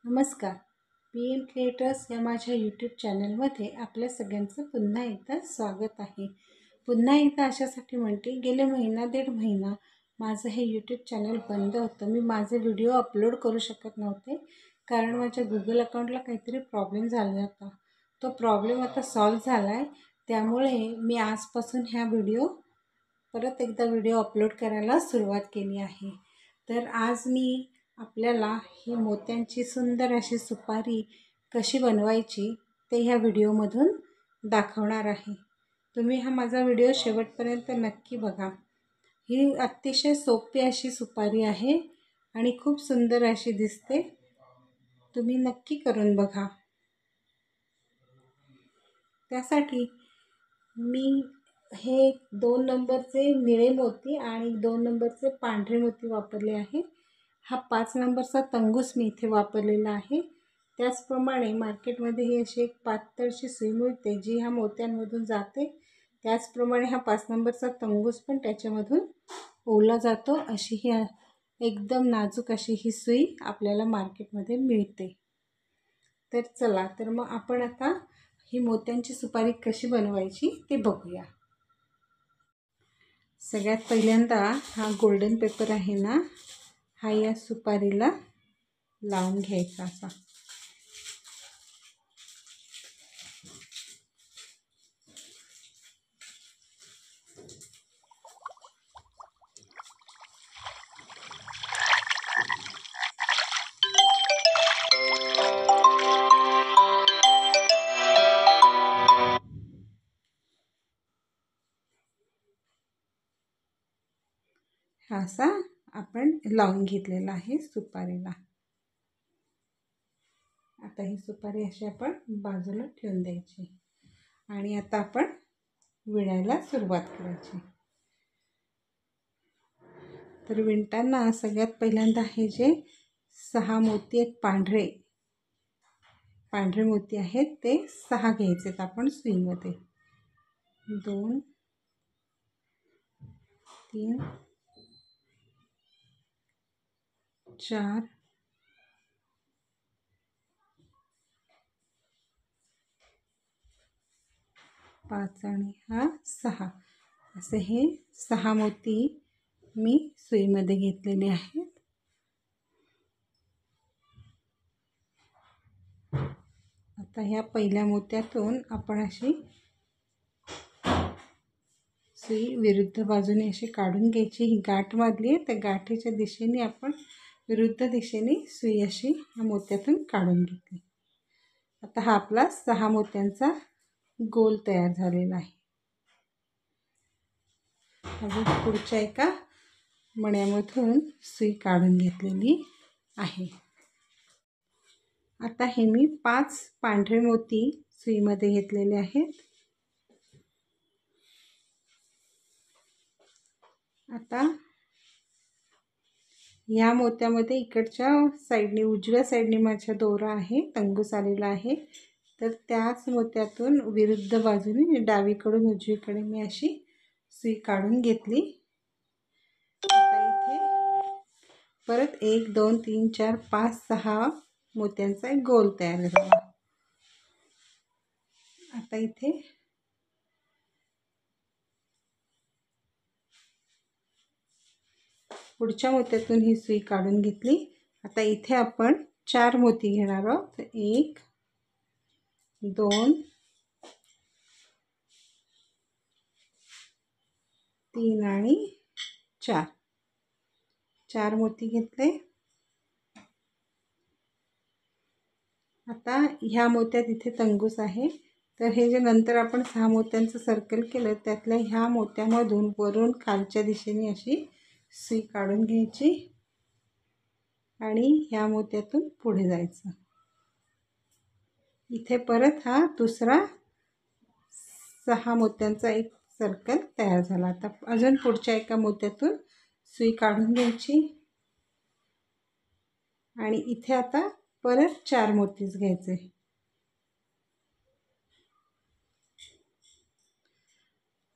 नमस्कार. P M creators या माझ्या यूट्यूब चॅनलमध्ये आपल्या सगळ्यांचं पुन्हा एकदा स्वागत आहे. पुन्हा एकदा अशासाठी म्हणते, गेले दीड महिना माझं हे यूट्यूब चॅनल बंद होतं. मी माझे व्हिडिओ अपलोड करू शकत नव्हते कारण माझ्या गुगल अकाउंटला काहीतरी प्रॉब्लेम झाला होता. तो प्रॉब्लेम आता सॉल्व्ह झाला आहे. त्यामुळे मी आजपासून परत एकदा व्हिडिओ अपलोड करायला सुरुवात केली आहे. तर आज मी आपल्याला ही मोत्यांची सुंदर अशी सुपारी कशी बनवायची ते ह्या व्हिडिओमधून दाखवणार आहे. तुम्ही हा माझा व्हिडिओ शेवटपर्यंत नक्की बघा. ही अतिशय सोपी अशी सुपारी आहे आणि खूप सुंदर अशी दिसते. तुम्ही नक्की करून बघा. त्यासाठी मी हे 2 नंबरचे निळे मोती आणि 2 नंबरचे पांढरे मोती वापरले आहे. हा 5 नंबरचा तंगूस मी इथे वापरलेला आहे. त्याचप्रमाणे मार्केटमध्ये ही अशी एक पातळशी सुई मिळते जी ह्या मोत्यांमधून जाते. त्याचप्रमाणे हा 5 नंबरचा तंगूस पण त्याच्यामधून ओला जातो. अशी ही एकदम नाजूक अशी ही सुई आपल्याला मार्केटमध्ये मिळते. तर चला, तर मग आपण आता ही मोत्यांची सुपारी कशी बनवायची ते बघूया. सगळ्यात पहिल्यांदा हा गोल्डन पेपर आहे ना, हा या सुपारीला लावून घ्यायचा असा. असा आपण लावून घेतलेला आहे सुपारीला. आता ही सुपारी अशी आपण बाजूला ठेवून द्यायची आणि आता आपण विणायला सुरुवात करायची. तर विणताना सगळ्यात पहिल्यांदा हे जे 6 मोती आहेत पांढरे मोती आहेत ते 6 घ्यायचेत आपण सुईमध्ये. 2 3 4 5 आणि हा 6 असे हे 6 मोती मी सुईमध्ये घेतलेले आहेत. आता ह्या पहिल्या मोत्यातून आपण अशी सुई विरुद्ध बाजूने अशी काढून घ्यायची. ही गाठ मारली आहे, त्या गाठीच्या दिशेने आपण विरुद्ध दिशेने सुई अशी ह्या मोत्यातून काढून घेतली. आता हा आपला 6 मोत्यांचा गोल तयार झालेला आहे. अजून पुढच्या एका मण्यामधून सुई काढून घेतलेली आहे. आता हे मी 5 पांढरे मोती सुईमध्ये घेतलेले आहेत. आता या मोत्यामध्ये इकडच्या साईडने उजव्या साईडने माझ्या दोरा आहे, तंगूस आलेला आहे. तर त्याच मोत्यातून विरुद्ध बाजूने डावीकडून उजवीकडे मी अशी सुई काढून घेतली. आता इथे परत 1 2 3 4 5 6 मोत्यांचा एक गोल तयार झाला. आता इथे पुढच्या मोत्यातून ही सुई काढून घेतली. आता इथे आपण 4 मोती घेणार आहोत. 1 2 3 आणि 4 मोती घेतले. आता ह्या मोत्यात इथे तंगूस आहे. तर हे जे नंतर आपण 6 मोत्यांचं सर्कल केलं त्यातल्या ह्या मोत्यामधून वरून खालच्या दिशेने अशी सुई काढून घ्यायची आणि ह्या मोत्यातून पुढे जायचं. इथे परत हा दुसरा 6 मोत्यांचा एक सर्कल तयार झाला. आता अजून पुढच्या एका मोत्यातून सुई काढून घ्यायची आणि इथे आता परत 4 मोतीच घ्यायचे.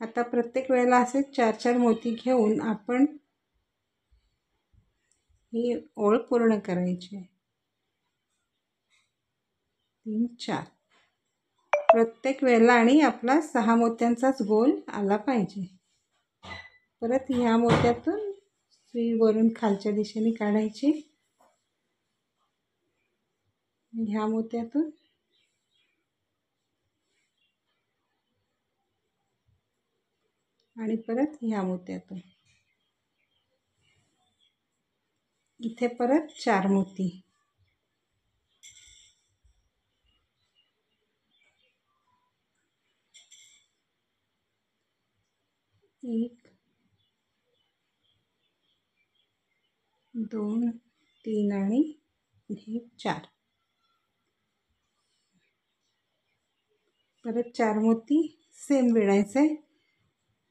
आता प्रत्येक वेळेला असे 4-4 मोती घेऊन आपण ही ओळ पूर्ण करायची. 3 4 प्रत्येक वेळेला आणि आपला 6 मोत्यांचाच गोल आला पाहिजे. परत ह्या मोत्यातून सुई वरून खालच्या दिशेने काढायची. ह्या मोत्यातून आणि परत ह्या मोत्यातून. इथे परत 4 मोती. 1 2 3 आणि हे 4. परत 4 मोती सेम विणायचे.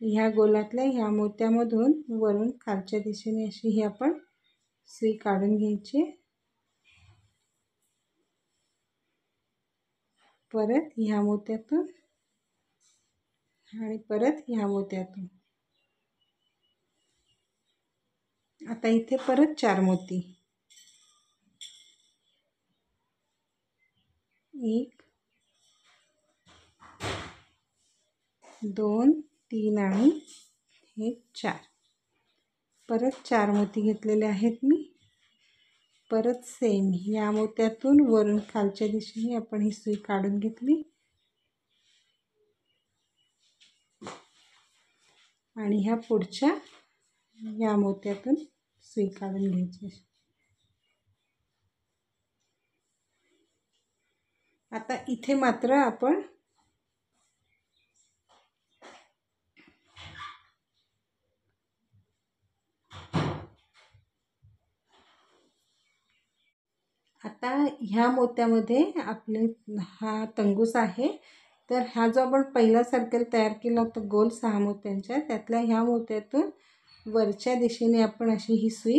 ह्या गोलातल्या ह्या मोत्यामधून वरून खालच्या दिशेने अशी ही आपण सुई काढून घ्यायची. परत ह्या मोत्यातून आणि परत ह्या मोत्यातून. आता इथे परत 4 मोती. 1 2 3 आणि हे 4. परत 4 मोती घेतलेले आहेत मी. परत सेम या मोत्यातून वरून खालच्या दिशेने आपण ही सुई काढून घेतली आणि ह्या पुढच्या या मोत्यातून सुई काढून घ्यायची. आता इथे मात्र आपण आता ह्या मोत्यामध्ये आपले हा तंगूस आहे. तर हा जो आपण पहिला सर्कल तयार केला होता गोल 6 मोत्यांच्या, त्यातल्या ह्या मोत्यातून वरच्या दिशेने आपण अशी ही सुई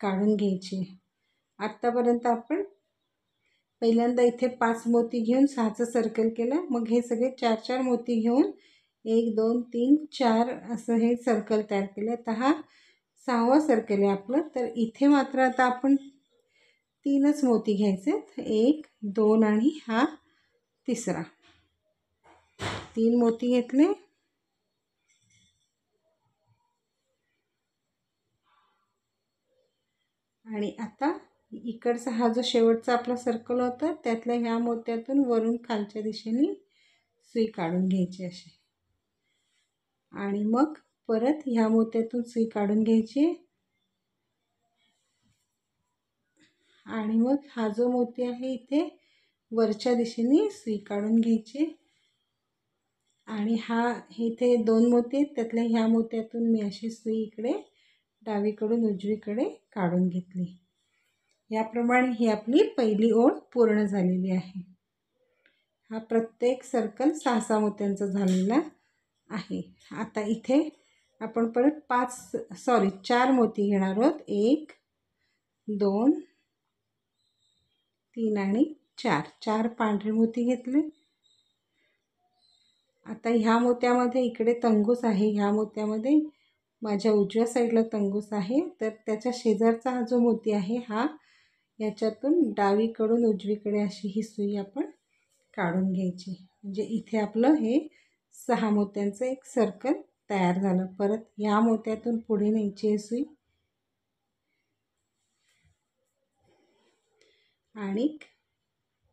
काढून घ्यायची. आत्तापर्यंत आपण पहिल्यांदा इथे 5 मोती घेऊन 6चं सर्कल केलं. मग हे सगळे 4 4 मोती घेऊन 1 2 3 4 असं हे सर्कल तयार केलं. तर हा 6वा सर्कल आहे आपलं. तर इथे मात्र आता आपण 3च मोती घ्यायचे. 1 2 आणि हा तिसरा. 3 मोती घेतले आणि आता इकडचा हा जो शेवटचा आपला सर्कल होता त्यातल्या ह्या मोत्यातून वरून खालच्या दिशेने सुई काढून घ्यायची अशी. आणि मग परत ह्या मोत्यातून सुई काढून घ्यायची आणि मग हा जो मोती आहे इथे वरच्या दिशेने सुई काढून घ्यायची. आणि हा इथे 2 मोती आहेत, त्यातल्या ह्या मोत्यातून मी अशी सुई इकडे डावीकडून उजवीकडे काढून घेतली. याप्रमाणे ही आपली पहिली ओळ पूर्ण झालेली आहे. हा प्रत्येक सर्कल 6 6 मोत्यांचा झालेला आहे. आता इथे आपण परत 4 मोती घेणार आहोत. 1 2 3 आणि 4. 4 पांढरे मोती घेतले. आता ह्या मोत्यामध्ये इकडे तंगूस आहे. ह्या मोत्यामध्ये माझ्या उजव्या साईडला तंगूस आहे. तर त्याच्या शेजारचा हा जो मोती आहे हा याच्यातून डावीकडून उजवीकडे अशी ही सुई आपण काढून घ्यायची. म्हणजे इथे आपलं हे 6 मोत्यांचं एक सर्कल तयार झालं. परत ह्या मोत्यातून पुढे न्यायची आहे सुई आणि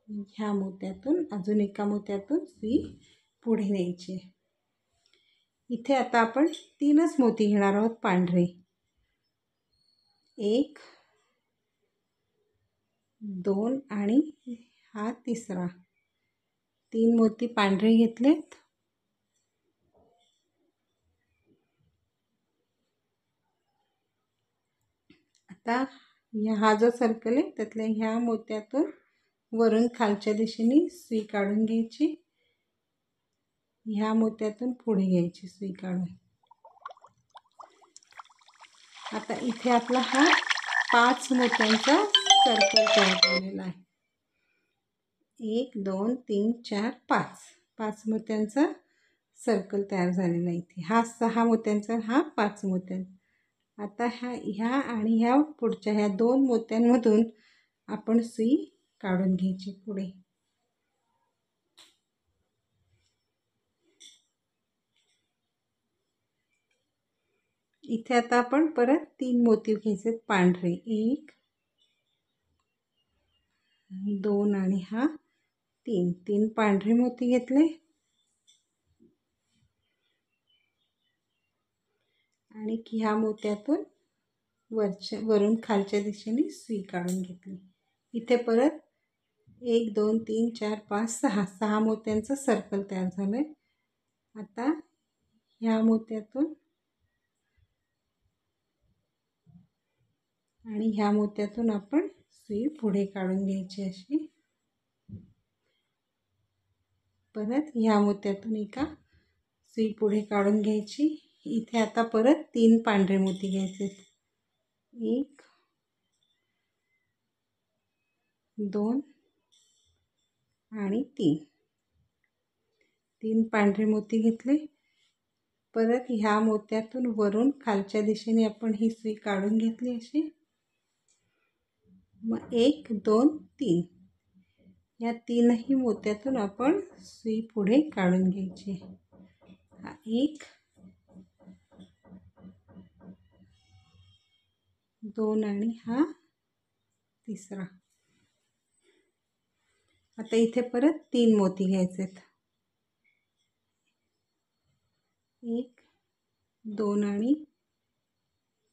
ह्या मोत्यातून अजून एका मोत्यातून सुई पुढे न्यायची. इथे आता आपण 3च मोती घेणार आहोत पांढरे. 1 2 आणि हा तिसरा. 3 मोती पांढरे घेतलेत. आता हा जो सर्कल आहे त्यातल्या ह्या मोत्यातून वरून खालच्या दिशेने सुई काढून घ्यायची. ह्या मोत्यातून पुढे घ्यायची सुई काढून. आता इथे आपला हा 5 मोत्यांचा सर्कल तयार झालेला आहे. 1 2 3 4 5. 5 मोत्यांचा सर्कल तयार झालेला आहे इथे. हा 6 मोत्यांचा, हा 5 मोत्यांचा. आता ह्या आणि ह्या पुढच्या ह्या 2 मोत्यांमधून आपण सुई काढून घ्यायची पुढे. इथे आता आपण परत 3 मोती घ्यायचे पांढरे, 1 2 आणि हा 3 पांढरे मोती घेतले आणि ह्या मोत्यातून वरून खालच्या दिशेने सुई काढून घेतली। इथे परत 1 2 3 4 5 6 मोत्यांचं सर्कल तयार झालंय। आता ह्या मोत्यातून आणि ह्या मोत्यातून आपण सुई पुढे काढून घ्यायची अशी। परत ह्या मोत्यातून एका सुई पुढे काढून घ्यायची। इथे आता परत 3 पांढरे मोती घ्यायचे, 1 2 आणि 3 पांढरे मोती घेतले। परत ह्या मोत्यातून वरून खालच्या दिशेने आपण ही सुई काढून घेतली अशी। मग 1 2 3 या 3ही मोत्यातून आपण सुई पुढे काढून घ्यायची। हा 1 2 आणि हा तिसरा। आता इथे परत 3 मोती घ्यायचेत, 1 2 आणि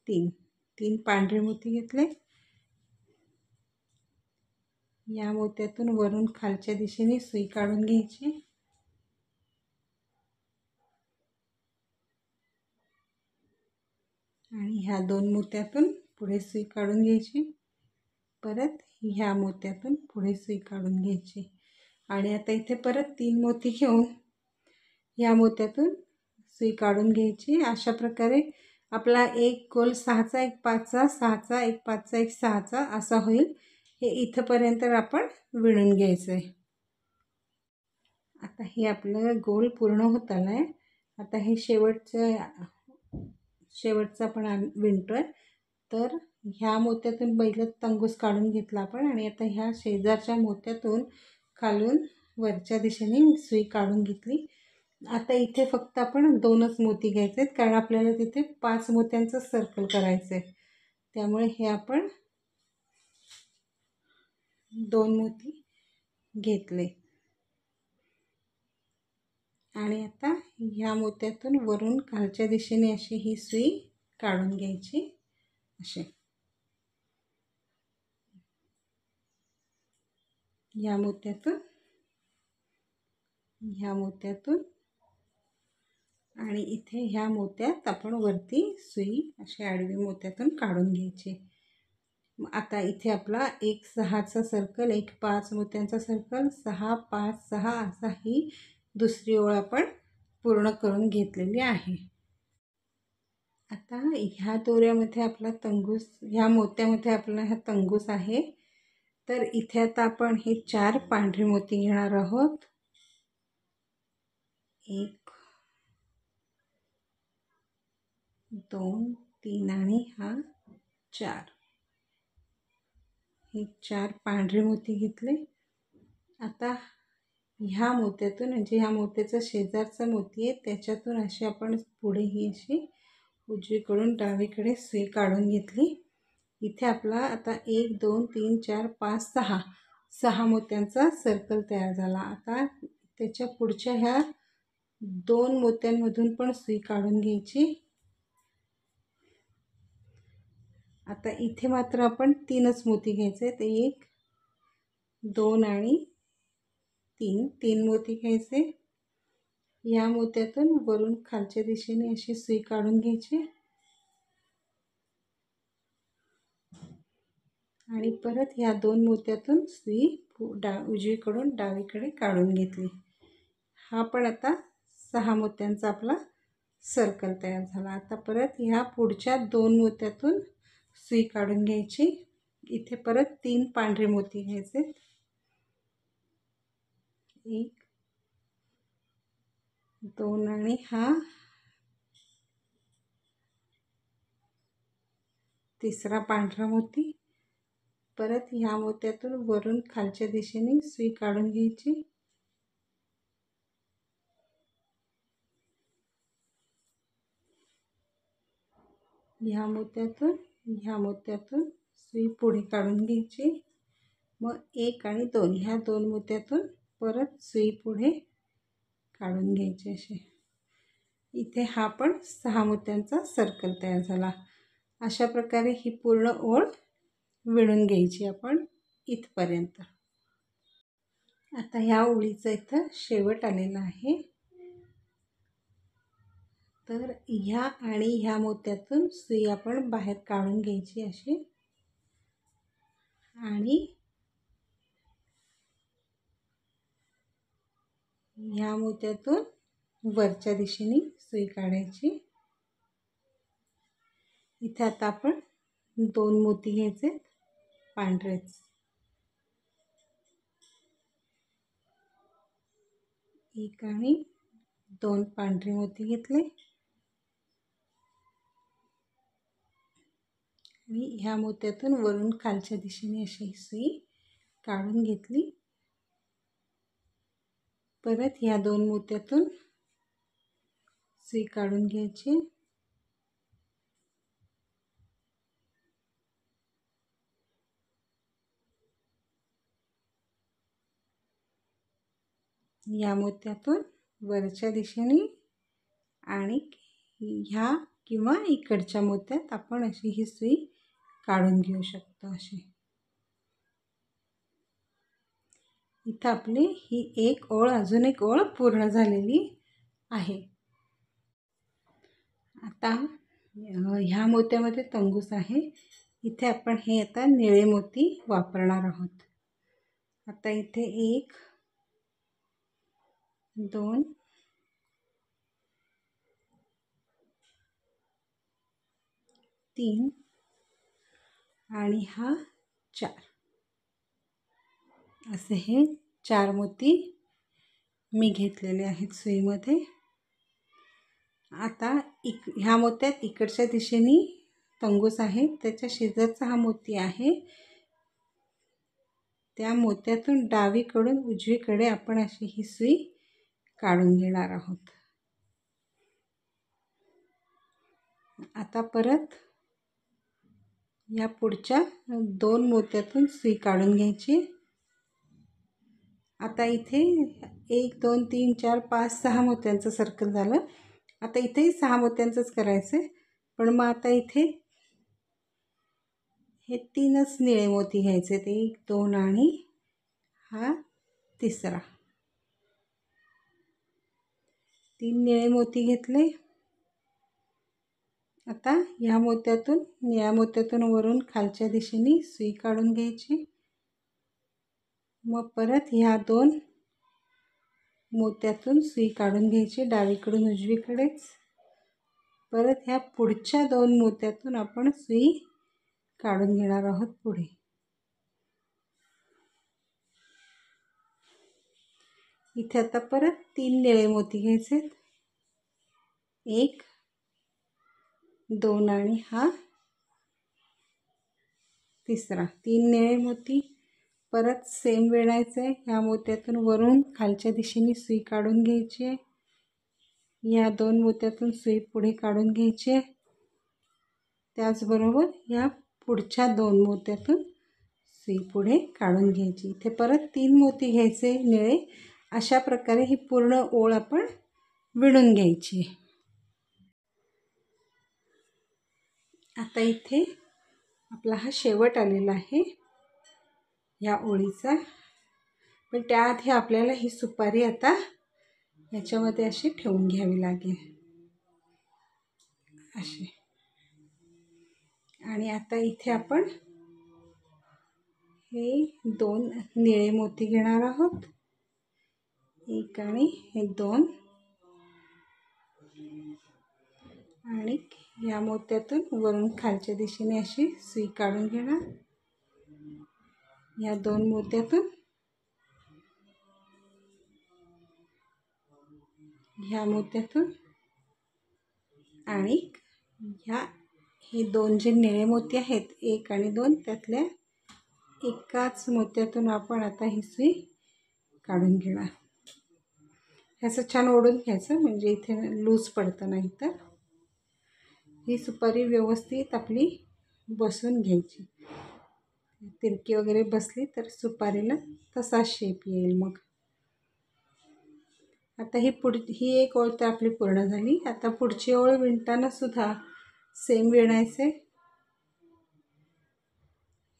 3 पांढरे मोती घेतले। या मोत्यातून वरून खालच्या दिशेने सुई काढून घ्यायची आणि ह्या 2 मोत्यातून पुढे सुई काढून घ्यायची। परत ह्या मोत्यातून पुढे सुई काढून घ्यायची आणि आता इथे परत 3 मोती घेऊन ह्या मोत्यातून सुई काढून घ्यायची। अशा प्रकारे आपला एक गोल 6चा 1 5चा 6चा 1 5चा 1 6चा असा होईल। हे इथपर्यंत आपण विणून घ्यायचं आहे। आता हे आपलं गोल पूर्ण होत आलाय। आता हे शेवटचा पण विणतोय। तर ह्या मोत्यातून पहिलं तंगूस काढून घेतला आपण आणि आता ह्या शेजारच्या मोत्यातून खालून वरच्या दिशेने सुई काढून घेतली। आता इथे फक्त आपण 2च मोती घ्यायचे आहेत, कारण आपल्याला तिथे 5 मोत्यांचं सर्कल करायचं आहे। त्यामुळे हे आपण 2 मोती घेतले आणि आता ह्या मोत्यातून वरून खालच्या दिशेने अशी ही सुई काढून घ्यायची अशी। ह्या मोत्यातून आणि इथे ह्या मोत्यात आपण वरती सुई अशी आडवी मोत्यातून काढून घ्यायची। आता इथे आपला एक 6चा सर्कल, एक 5 मोत्यांचा सर्कल, 6 5 6 असा ही दुसरी ओळ आपण पूर्ण करून घेतलेली आहे। आता ह्या दोऱ्यामध्ये आपला तंगूस, ह्या मोत्यामध्ये आपला हा तंगूस आहे। तर इथे आता आपण हे 4 पांढरे मोती घेणार आहोत, 1 2 3 आणि हा 4। हे 4 पांढरे मोती घेतले। आता ह्या मोत्यातून म्हणजे ह्या मोत्याचा शेजारचा मोती आहे त्याच्यातून अशी आपण पुढे ही अशी उजवीकडून डावीकडे सुई काढून घेतली। इथे आपला आता 1 2 3 4 5 6 मोत्यांचा सर्कल तयार झाला। आता त्याच्या पुढच्या ह्या 2 मोत्यांमधून पण सुई काढून घ्यायची। आता इथे मात्र आपण 3च मोती घ्यायचे आहेत, 1 2 आणि 3 मोती घ्यायचे। या मोत्यातून वरून खालच्या दिशेने अशी सुई काढून घ्यायची आणि परत ह्या 2 मोत्यातून सुई उजवीकडून डावीकडे काढून घेतली। हा पण आता 6 मोत्यांचा आपला सर्कल तयार झाला। आता परत ह्या पुढच्या 2 मोत्यातून सुई काढून घ्यायची। इथे परत 3 पांढरे मोती घ्यायचे, 1 2 आणि हा तिसरा पांढरा मोती। परत ह्या मोत्यातून वरून खालच्या दिशेने सुई काढून घ्यायची ह्या मोत्यातून सुई पुढे काढून घ्यायची. मग 1 आणि 2 ह्या 2 मोत्यातून परत सुई पुढे काढून घ्यायची. असे इथे हा पण 6 मोत्यांचा सर्कल तयार झाला. अशा प्रकारे ही पूर्ण ओळ विणून घ्यायची आपण इथपर्यंत. आता ह्या ओळीचा इथं शेवट आलेला आहे. तर ह्या आणि ह्या मोत्यातून सुई आपण बाहेर काढून घ्यायची अशी, आणि ह्या मोत्यातून वरच्या दिशेने सुई काढायची. इथे आता आपण 2 मोती घ्यायचे पांढरेच. 1 आणि 2 पांढरे मोती घेतले आणि ह्या मोत्यातून वरून खालच्या दिशेने अशी सुई काढून घेतली. परत ह्या 2 मोत्यातून सुई काढून घ्यायची. या मोत्यातून वरच्या दिशेने आणि ह्या किंवा इकडच्या मोत्यात आपण अशी ही सुई काढून घेऊ शकतो. अशी इथं आपली ही एक ओळ, अजून एक ओळ पूर्ण झालेली आहे. आता ह्या मोत्यामध्ये तंगूस आहे. इथे आपण हे आता निळे मोती वापरणार आहोत. आता इथे 1 2 3 आणि हा 4 असे हे 4 मोती मी घेतलेले आहेत सुईमध्ये. आता ह्या मोत्यात इकडच्या दिशेने तंगूस आहे, त्याच्या शेजारचा हा मोती आहे. त्या मोत्यातून डावीकडून उजवीकडे आपण अशी ही सुई काढून घेणार आहोत. आता परत या पुढच्या 2 मोत्यातून सुई काढून घ्यायची. आता इथे 1 2 3 4 5 6 मोत्यांचं सर्कल झालं. आता इथेही 6 मोत्यांचंच करायचं आहे, पण मग आता इथे हे 3च निळे मोती घ्यायचे. 1 2 आणि हा तिसरा. 3 निळे मोती घेतले. आता ह्या मोत्यातून, निळ्या मोत्यातून वरून खालच्या दिशेने सुई काढून घ्यायची. मग परत ह्या 2 मोत्यातून सुई काढून घ्यायची डावीकडून उजवीकडेच. परत ह्या पुढच्या 2 मोत्यातून आपण सुई काढून घेणार आहोत पुढे. इथे आता परत 3 निळे मोती घ्यायचे. 1 2 आणि हा तिसरा. 3 निळे मोती परत सेम विणायचं आहे. ह्या मोत्यातून वरून खालच्या दिशेने सुई काढून घ्यायची आहे. या 2 मोत्यातून सुई पुढे काढून घ्यायची आहे. त्याचबरोबर या पुढच्या 2 मोत्यातून सुई पुढे काढून घ्यायची. इथे परत 3 मोती घ्यायचे निळे. अशा प्रकारे ही पूर्ण ओळ आपण विणून घ्यायची. आता इथे आपला हा शेवट आलेला आहे या ओळीचा. पण त्याआधी आपल्याला ही सुपारी आता याच्यामध्ये अशी ठेवून घ्यावी लागेल अशी. आणि आता इथे आपण हे 2 निळे मोती घेणार आहोत. 1 आणि हे 2 आणि या मोत्यातून वरून खालच्या दिशेने अशी सुई काढून घेणार. या 2 मोत्यातून ह्या मोत्यातून आणि हे 2 जे निळे मोती आहेत 1 आणि 2 त्यातल्या एकाच मोत्यातून आपण आता ही सुई काढून घेणार. ह्याचं छान ओढून घ्यायचं म्हणजे इथे लूज पडतं नाही तर. ही सुपारी व्यवस्थित आपली बसून घ्यायची. तिरकी वगैरे बसली तर सुपारीला तसा शेप येईल. मग आता ही एक ओळ तर आपली पूर्ण झाली. आता पुढची ओळ विणताना सुद्धा सेम विणायचे.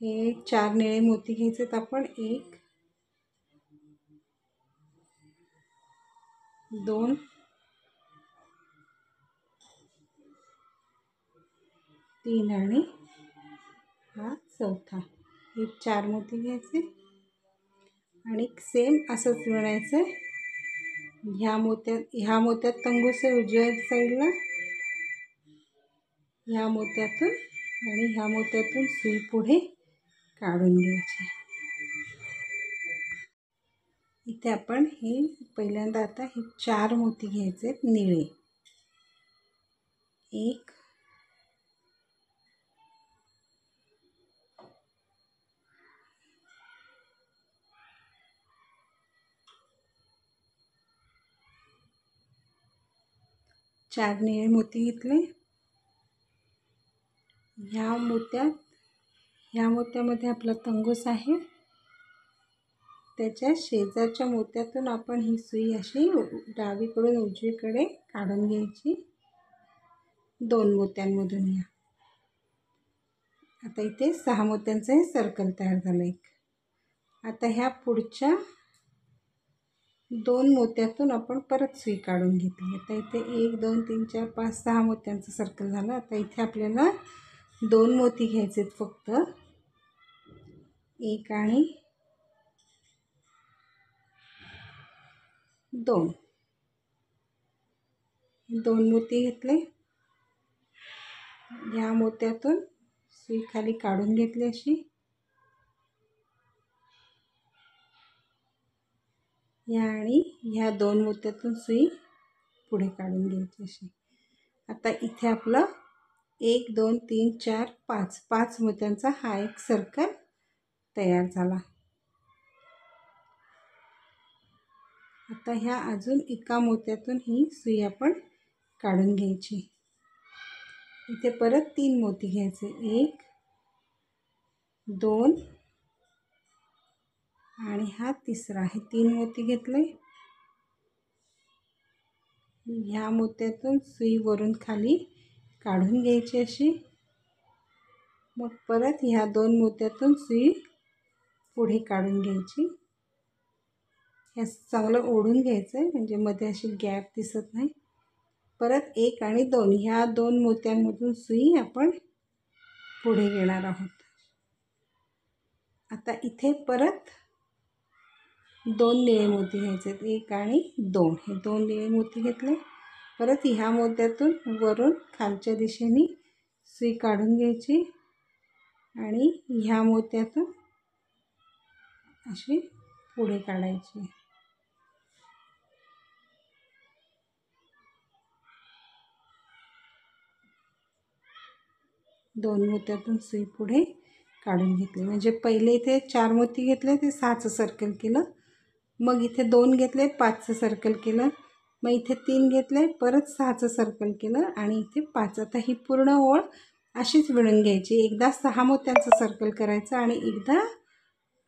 हे 4 निळे मोती घ्यायचेत आपण. 1 2 3 आणि हा चौथा. हे 4 मोती घ्यायचे आणि सेम असंच विणायचं. ह्या मोत्यात तंगूस उजव्या साईडला, ह्या मोत्यातून आणि ह्या मोत्यातून सुई पुढे काढून घ्यायची. इथे आपण हे पहिल्यांदा आता हे 4 मोती घ्यायचे निळे. 1 4 निळे मोती घेतले. ह्या मोत्यामध्ये आपला तंगूस आहे. त्याच्या शेजारच्या मोत्यातून आपण ही सुई अशी डावीकडून उजवीकडे काढून घ्यायची. 2 मोत्यांमधून या. आता इथे 6 मोत्यांचं हे सर्कल तयार झालं. आता ह्या पुढच्या 2 मोत्यातून आपण परत सुई काढून घेतली. आता इथे 1 2 3 4 5 6 मोत्यांचं सर्कल झालं. आता इथे आपल्याला 2 मोती घ्यायचेत फक्त. 1 आणि 2. 2 मोती घेतले. ह्या मोत्यातून सुई खाली काढून घेतली अशी. आणि ह्या 2 मोत्यातून सुई पुढे काढून घ्यायची अशी. आता इथे आपलं 1 2 3 4 5 5 मोत्यांचा हा एक सर्कल तयार झाला. आता ह्या अजून एका मोत्यातून ही सुई आपण काढून घ्यायची. इथे परत 3 मोती घ्यायचे. 1 2 आणि हा तिसरा. हे 3 मोती घेतले. ह्या मोत्यातून सुई वरून खाली काढून घ्यायची अशी. मग परत ह्या 2 मोत्यातून सुई पुढे काढून घ्यायची. हे चांगलं ओढून घ्यायचं आहे म्हणजे मध्ये अशी गॅप दिसत नाही. परत 1 आणि 2 ह्या 2 मोत्यांमधून सुई आपण पुढे घेणार आहोत. आता इथे परत 2 निळे मोती घ्यायचे. 1 आणि 2 हे 2 निळे मोती घेतले. परत ह्या मोत्यातून वरून खालच्या दिशेने सुई काढून घ्यायची आणि ह्या मोत्यातून अशी पुढे काढायची. दोन मोत्यातून सुई पुढे काढून घेतली. म्हणजे पहिले इथे 4 मोती घेतले ते 6चं सर्कल केलं. मग इथे 2 घेतले 5चं सर्कल केलं. मग इथे 3 घेतले परत 6चं सर्कल केलं आणि इथे 5. आता ही पूर्ण ओळ अशीच विणून घ्यायची. एकदा 6 मोत्यांचं सर्कल करायचं आणि एकदा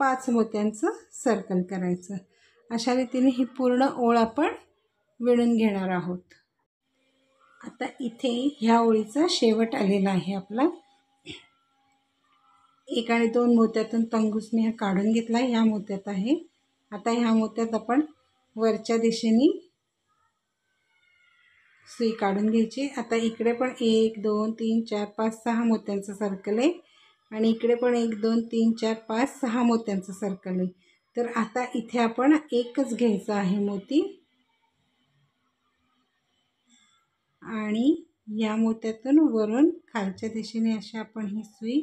5 मोत्यांचं सर्कल करायचं. अशा रीतीने ही पूर्ण ओळ आपण विणून घेणार आहोत. आता इथे ह्या ओळीचा शेवट आलेला आहे आपला. 1 आणि 2 मोत्यातून तंगूस मी काढून घेतला. ह्या मोत्यात आहे. आता ह्या मोत्यात आपण वरच्या दिशेने सुई काढून घ्यायची. आता इकडे पण 1 2 3 4 5 6 मोत्यांचं सर्कल आहे आणि इकडे पण 1 2 3 4 5 6 मोत्यांचं सर्कल आहे. तर आता इथे आपण एकच घ्यायचं आहे मोती आणि या मोत्यातून वरून खालच्या दिशेने अशी आपण ही सुई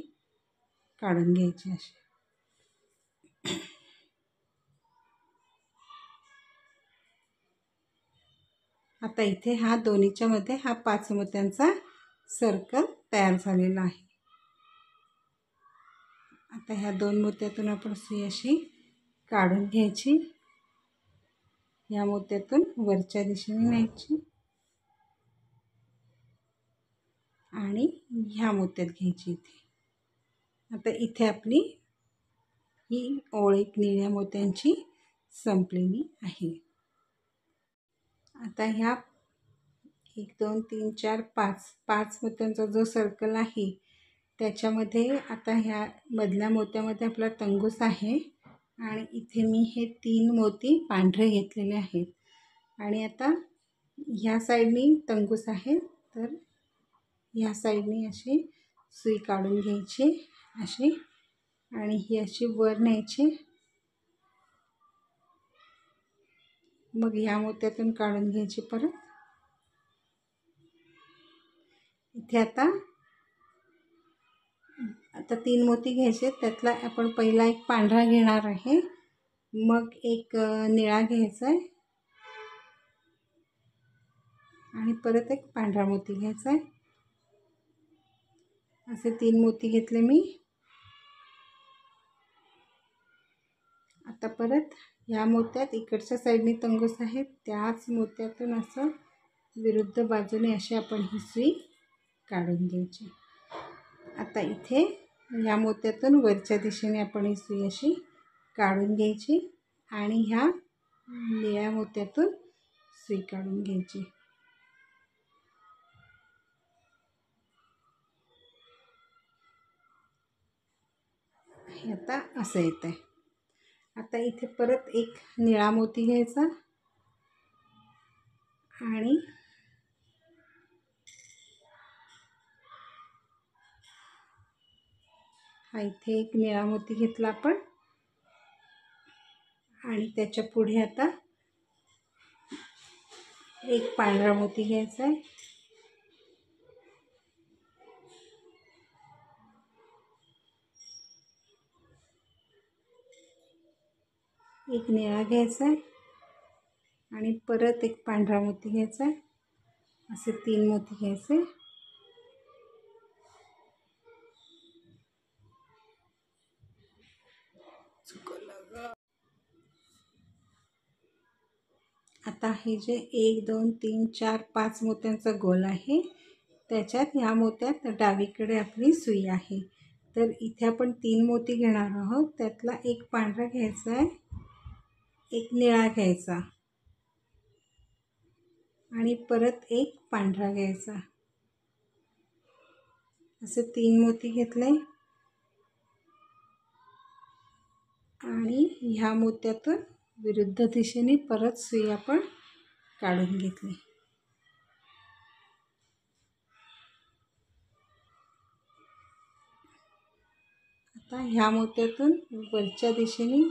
काढून घ्यायची अशी. आता इथे हा दोन्हीच्या मध्ये हा 5 मोत्यांचा सर्कल तयार झालेला आहे. आता ह्या 2 मोत्यातून आपण सुई अशी काढून घ्यायची. या मोत्यातून वरच्या दिशेने न्यायची आणि ह्या मोत्यात घ्यायची इथे. आता इथे आपली ही ओळ एक निळ्या मोत्यांची संपलेली आहे. आता ह्या 1 2 3 4 5 मोत्यांचा जो सर्कल आहे त्याच्यामध्ये आता ह्या मधल्या मोत्यामध्ये आपला तंगूस आहे आणि इथे मी हे 3 मोती पांढरे घेतलेले आहेत. आणि आता ह्या साईडनी तंगूस आहे, तर ह्या साईडनी अशी सुई काढून घ्यायची अशी आणि ही अशी वर न्यायची. मग ह्या मोत्यातून काढून घ्यायची परत. इथे आता 3 मोती घ्यायचे. त्यातला आपण पहिला एक पांढरा घेणार आहे, मग एक निळा घ्यायचा आहे आणि परत एक पांढरा मोती घ्यायचा आहे. असे 3 मोती घेतले मी. आता परत ह्या मोत्यात इकडच्या साईडने तंगूस आहे, त्याच मोत्यातून असं विरुद्ध बाजूने अशी आपण ही सुई काढून घ्यायची. आता इथे ह्या मोत्यातून वरच्या दिशेने आपण ही सुई अशी काढून घ्यायची आणि ह्या निळ्या मोत्यातून सुई काढून घ्यायची. हे आता असं येत आहे. आता इथे परत एक निळा मोती घ्यायचा आणि हा इथे एक निळा मोती घेतला आपण आणि त्याच्या पुढे आता एक पांढरा मोती घ्यायचा आहे. एक निळा घ्यायचा आहे आणि परत एक पांढरा मोती घ्यायचा आहे. असे 3 मोती घ्यायचे. आता हे जे 1 2 3 4 5 मोत्यांचा गोल आहे, त्याच्यात ह्या मोत्यात डावीकडे आपली सुई आहे. तर इथे आपण 3 मोती घेणार आहोत. त्यातला एक पांढरा घ्यायचा आहे, एक निळा घ्यायचा आणि परत एक पांढरा घ्यायचा. असे 3 मोती घेतले आणि ह्या मोत्यातून विरुद्ध दिशेने परत सुई आपण काढून घेतली. आता ह्या मोत्यातून वरच्या दिशेने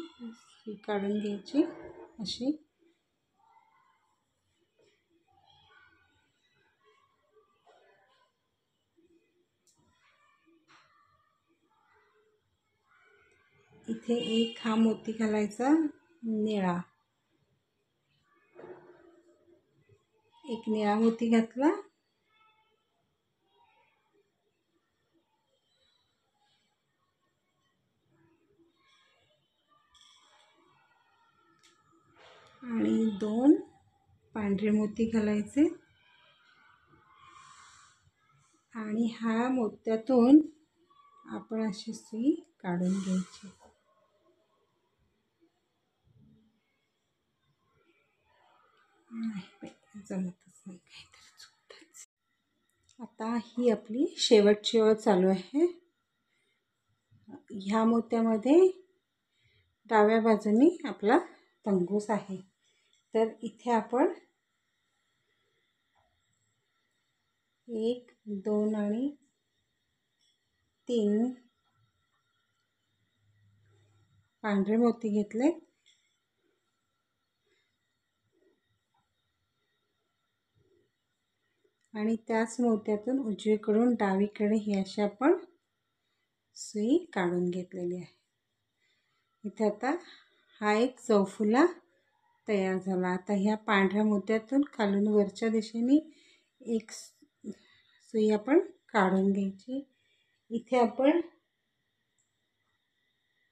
सुई काढून घ्यायची अशी. इथे एक हा मोती घालायचा निळा, एक निळा मोती घातला आणि 2 पांढरे मोती घालायचे आणि ह्या मोत्यातून आपण अशी सुई काढून घ्यायची. जमतच नाही, काहीतरी चुकतंच. आता ही आपली शेवटची ओळ चालू आहे. ह्या मोत्यामध्ये डाव्या बाजूने आपला तंगूस आहे. तर इथे आपण 1 2 आणि 3 पांढरे मोती घेतले आणि त्याच मोत्यातून उजवीकडून डावीकडे ही अशी आपण सुई काढून घेतलेली आहे. इथे आता हा एक चौफुला तयार झाला. आता ह्या पांढऱ्या मोत्यातून खालून वरच्या दिशेने एक सुई आपण काढून घ्यायची. इथे आपण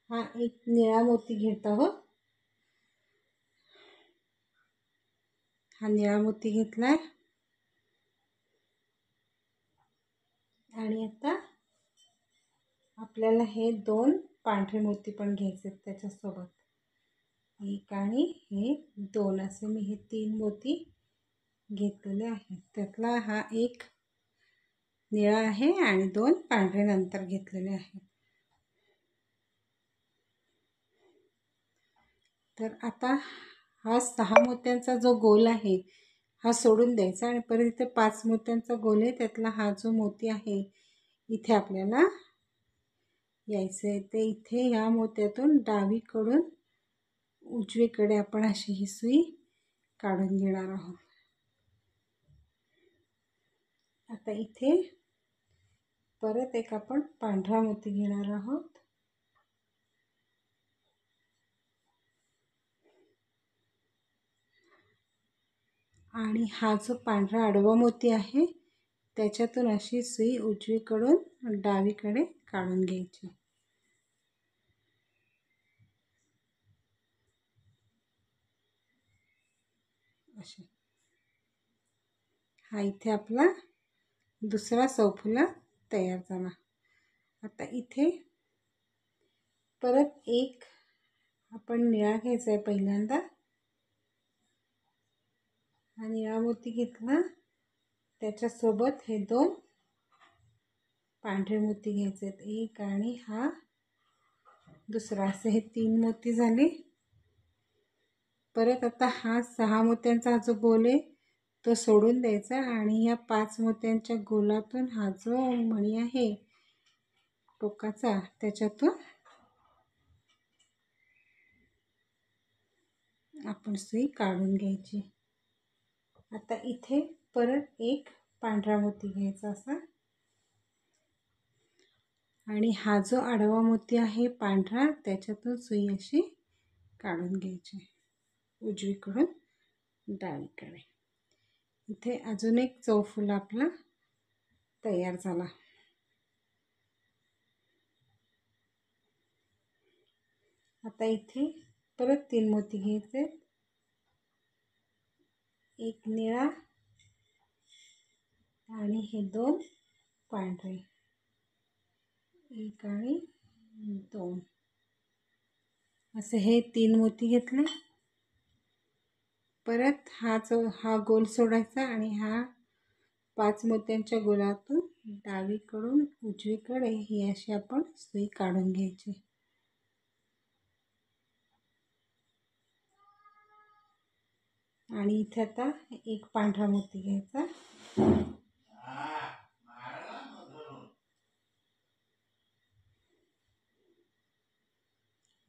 हा एक निळा मोती घेत आहोत. हा निळा मोती घेतलाय आणि आता आपल्याला हे 2 पांढरे मोती पण घ्यायचे आहेत त्याच्यासोबत. 1 आणि हे 2 असे मी हे 3 मोती घेतलेले आहेत. त्यातला हा 1 निळा आहे आणि 2 पांढरे नंतर घेतलेले आहेत. तर आता हा 6 मोत्यांचा जो गोल आहे हा सोडून द्यायचा आणि परत इथे 5 मोत्यांचा गोल आहे त्यातला हा जो मोती आहे इथे आपल्याला यायचं आहे. ते इथे या मोत्यातून डावीकडून उजवीकडे आपण अशी ही सुई काढून घेणार आहोत. आता इथे परत एक आपण पांढरा मोती घेणार आहोत आणि हा जो पांढरा आडवा मोती आहे त्याच्यातून अशी सुई उजवीकडून डावीकडे काढून घ्यायची. अशी हा इथे आपला दुसरा चौफुला तयार झाला. आता इथे परत एक आपण निळा घ्यायचा आहे पहिल्यांदा. हा निळा मोती घेतला त्याच्यासोबत हे 2 पांढरे मोती घ्यायचे आहेत. 1 आणि हा दुसरा असे हे 3 मोती झाले. परत आता हा 6 मोत्यांचा जो गोल आहे तो सोडून द्यायचा आणि या 5 मोत्यांच्या गोलातून हा जो मणी आहे टोकाचा त्याच्यातून आपण सुई काढून घ्यायची. आता इथे परत एक पांढरा मोती घ्यायचा असा आणि हा जो आडवा मोती आहे पांढरा त्याच्यातून सुई अशी काढून घ्यायची उजवीकडून डावीकडे. इथे अजून एक चौफुला आपला तयार झाला. आता इथे परत 3 मोती घ्यायचे. 1 निळा आणि हे 2 पांढरे. 1 आणि 2 असे हे 3 मोती घेतले. परत हा गोल सोडायचा आणि हा 5 मोत्यांच्या गोलातून डावीकडून उजवीकडे ही अशी आपण सुई काढून घ्यायची. आणि इथे आता एक पांढरा मोती घ्यायचा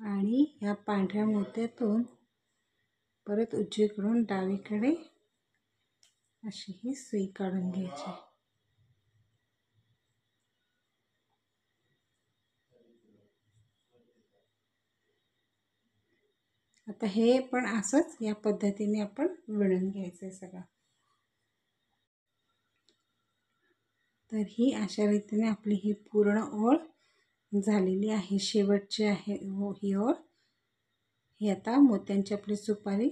आणि या पांढऱ्या मोत्यातून परत उजवीकडून डावीकडे अशी ही सुई काढून घ्यायची. आता हे पण असंच या पद्धतीने आपण विणून घ्यायचं आहे सगळं. तर ही अशा रीतीने आपली ही पूर्ण ओळ झालेली आहे. शेवटची आहे ही ओळ. ही आता मोत्यांची आपली सुपारी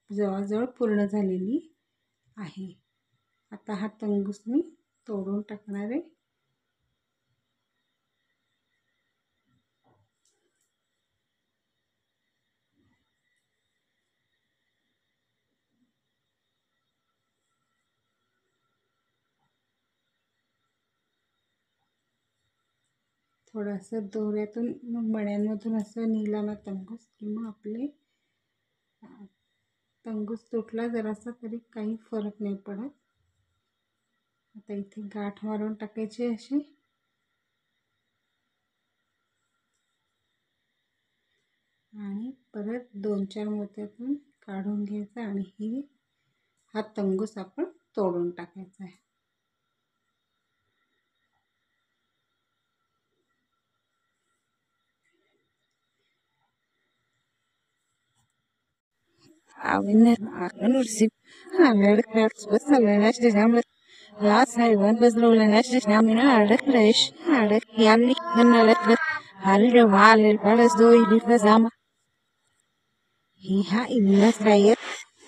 जवळजवळ पूर्ण झालेली आहे. आता हा तंगूस मी तोडून टाकणार आहे. थोडंसं दोऱ्यातून मण्यांमधून असं नेला ना तंगूस की मग आपले तंगूस तुटला जरासा तरी काही फरक नाही पडत. आता इथे गाठ मारून टाकायची अशी आणि परत 2-4 मोत्यातून काढून घ्यायचा आणि हा तंगूस आपण तोडून टाकायचा आहे. Last hayvan bezrolana shishnamin arak resh arak yani hanalat halre walel palas do ilifazama hiha ilnas rayet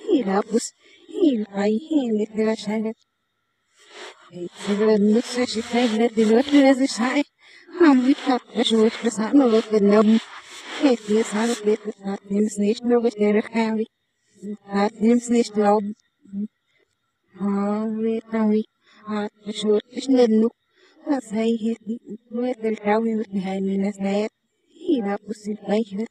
hilabus hilai hilitira shagat النص شفايف دلوقتي لازم شعري عم يفتح شوية بس عنه النوم كيف يسهر كيف يسهر يمسنيش لو بشتري خاوي يمسنيش لو هاوي قوي شوية مش ننو بس هي مثل الكاوي وتنهاي من الناس إذا بصي الغير